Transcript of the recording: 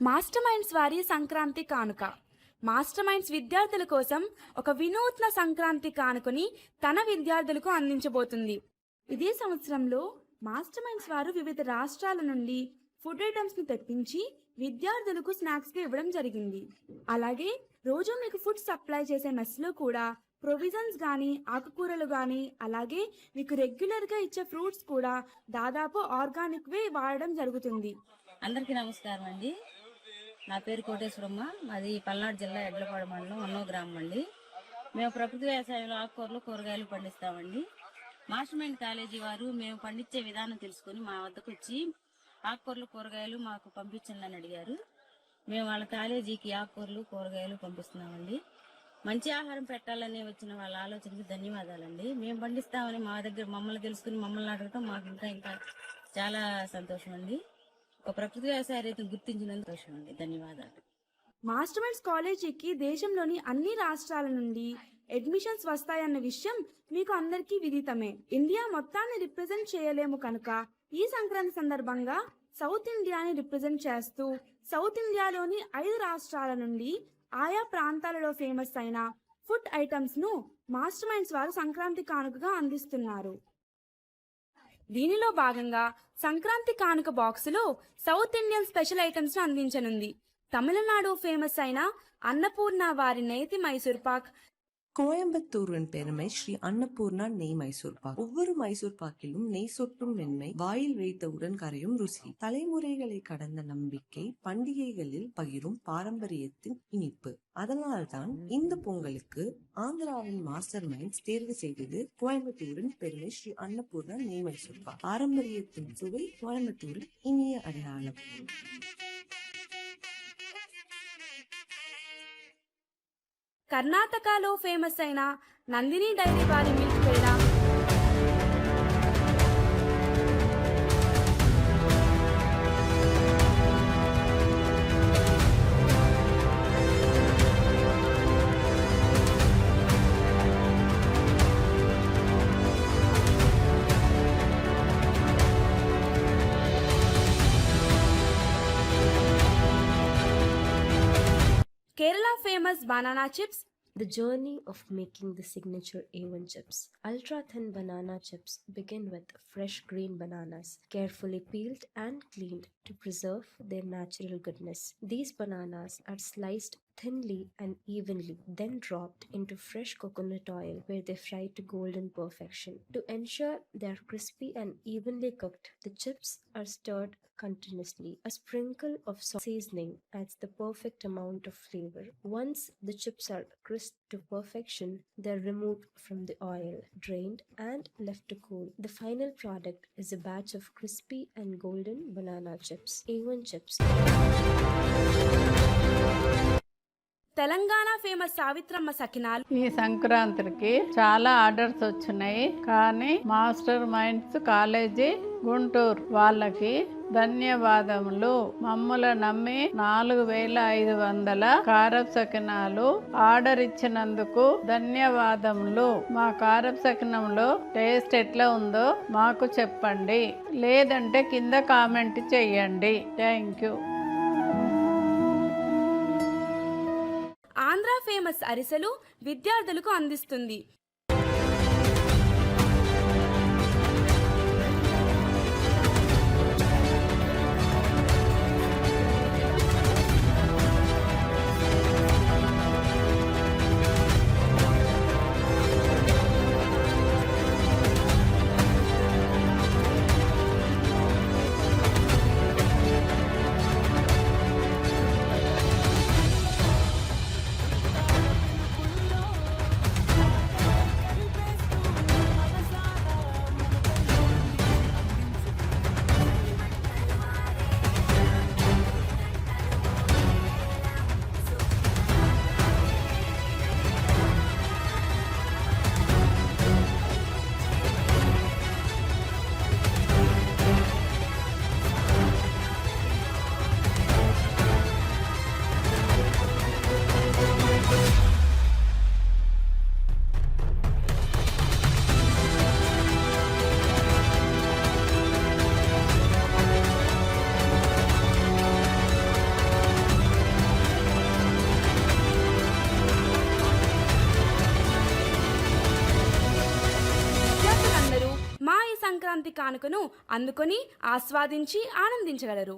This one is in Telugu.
మాస్టర్ మైండ్స్ వారి సంక్రాంతి కానుక. మాస్టర్ మైండ్స్ విద్యార్థుల కోసం ఒక వినూత్న సంక్రాంతి కానుకని తన విద్యార్థులకు అందించబోతుంది. ఇదే సంవత్సరంలో మాస్టర్ మైండ్స్ వారు వివిధ రాష్ట్రాల నుండి ఫుడ్ ఐటమ్స్ని తెప్పించి విద్యార్థులకు స్నాక్స్గా ఇవ్వడం జరిగింది. అలాగే రోజు మీకు ఫుడ్ సప్లై చేసే మెస్లో కూడా ప్రొవిజన్స్ కానీ ఆకుకూరలు కానీ అలాగే మీకు రెగ్యులర్గా ఇచ్చే ఫ్రూట్స్ కూడా దాదాపు ఆర్గానిక్వే వాడడం జరుగుతుంది. అందరికీ నమస్కారం అండి. నా పేరు కోటేశ్వరమ్మ. మాది పల్నాడు జిల్లా ఎడ్లపాడు మండలం అన్నో గ్రామం అండి. మేము ప్రకృతి వ్యవసాయంలో ఆకుకూరలు కూరగాయలు పండిస్తామండి. మాస్టర్ మైండ్ కాలేజీ వారు మేము పండించే విధానం తెలుసుకుని మా వద్దకు వచ్చి ఆకుకూరలు కూరగాయలు మాకు పంపించండి అని అడిగారు. మేము వాళ్ళ కాలేజీకి ఆకుకూరలు కూరగాయలు పంపిస్తున్నామండి. మంచి ఆహారం పెట్టాలని వచ్చిన వాళ్ళ ఆలోచనకి ధన్యవాదాలండి. మేము పండిస్తామని మా దగ్గర మమ్మల్ని తెలుసుకుని మమ్మల్ని అడగటం మాకు ఇంకా చాలా సంతోషం అండి. ఒక ప్రకృతి వ్యవసాయ రైతును గుర్తించినందుకు సంతోషం అండి. ధన్యవాదాలు. మాస్టర్ మైండ్స్ కాలేజీకి దేశంలోని అన్ని రాష్ట్రాల నుండి అడ్మిషన్స్ వస్తాయన్న విషయం మీకు అందరికీ విదితమే. ఇండియా మొత్తాన్ని రిప్రజెంట్ చేయలేము కనుక ఈ సంక్రాంతి సందర్భంగా సౌత్ ఇండియాని రిప్రజెంట్ చేస్తూ సౌత్ ఇండియాలోని 5 రాష్ట్రాల నుండి ఆయా ప్రాంతాలలో ఫేమస్ అయిన ఫుడ్ ఐటమ్స్ ను మాస్టర్ మైండ్స్ వారు సంక్రాంతి కానుకగా అందిస్తున్నారు. దీనిలో భాగంగా సంక్రాంతి కానుక బాక్సులో సౌత్ ఇండియన్ స్పెషల్ ఐటమ్స్ ను అందించనుంది. తమిళనాడు ఫేమస్ అయిన అన్నపూర్ణ వారి నేతి మైసూర్ పాక్, கோயம்புத்தூரின் பெருமை ஸ்ரீ அன்னபூர்ணா நெய் மைசூர் பாக். ஒவ்வொரு மைசூர் பாக்கிலும் நெய் சொட்டும் மென்மை, வாயில் வைத்தவுடன் கரையும் ருசி, தலைமுறைகளை கடந்த நம்பிக்கை, பண்டிகைகளில் பகிரும் பாரம்பரியத்தின் இனிப்பு. அதனால்தான் இந்த பொங்கலுக்கு ஆந்திராவின் மாஸ்டர் மைண்ட்ஸ் தேர்வு செய்தது கோயம்புத்தூரின் பெருமை ஸ்ரீ அன்னபூர்ணா நெய் மைசூர் பாக். பாரம்பரியத்தின் சுவை, கோயம்புத்தூரின் இனிய அடையாளம். కర్ణాటకలో ఫేమస్ అయిన నందిని డైరీ వారి మిల్క్ పేడ, Kerala famous banana chips, The journey of making the signature A1 chips. Ultra thin banana chips begin with fresh green bananas, carefully peeled and cleaned to preserve their natural goodness. These bananas are sliced thinly and evenly, then dropped into fresh coconut oil where they fry to golden perfection. To ensure they are crispy and evenly cooked, the chips are stirred continuously. A sprinkle of seasoning adds the perfect amount of flavor. Once the chips are crisped to perfection, they are removed from the oil, drained and left to cool. The final product is a batch of crispy and golden banana chips. A1 chips. Telangana famous Savitramma sakinalu. ఈ సంక్రాంతికి చాలా ఆర్డర్స్ వచ్చినాయి, కానీ మాస్టర్ మైండ్స్ కాలేజీ గుంటూరు వాళ్ళకి ధన్యవాదములు. మమ్మల్ని నమ్మి 4500 కారపు సకినాలు ఆర్డర్ ఇచ్చినందుకు ధన్యవాదములు. మా కారపు సకినంలో టేస్ట్ ఎట్లా ఉందో మాకు చెప్పండి, లేదంటే కింద కామెంట్ చెయ్యండి. Thank you. ఆంధ్ర ఫేమస్ అరిసెలు విద్యార్థులకు అందిస్తుంది. సంక్రాంతి కానుకను అందుకొని ఆస్వాదించి ఆనందించగలరు.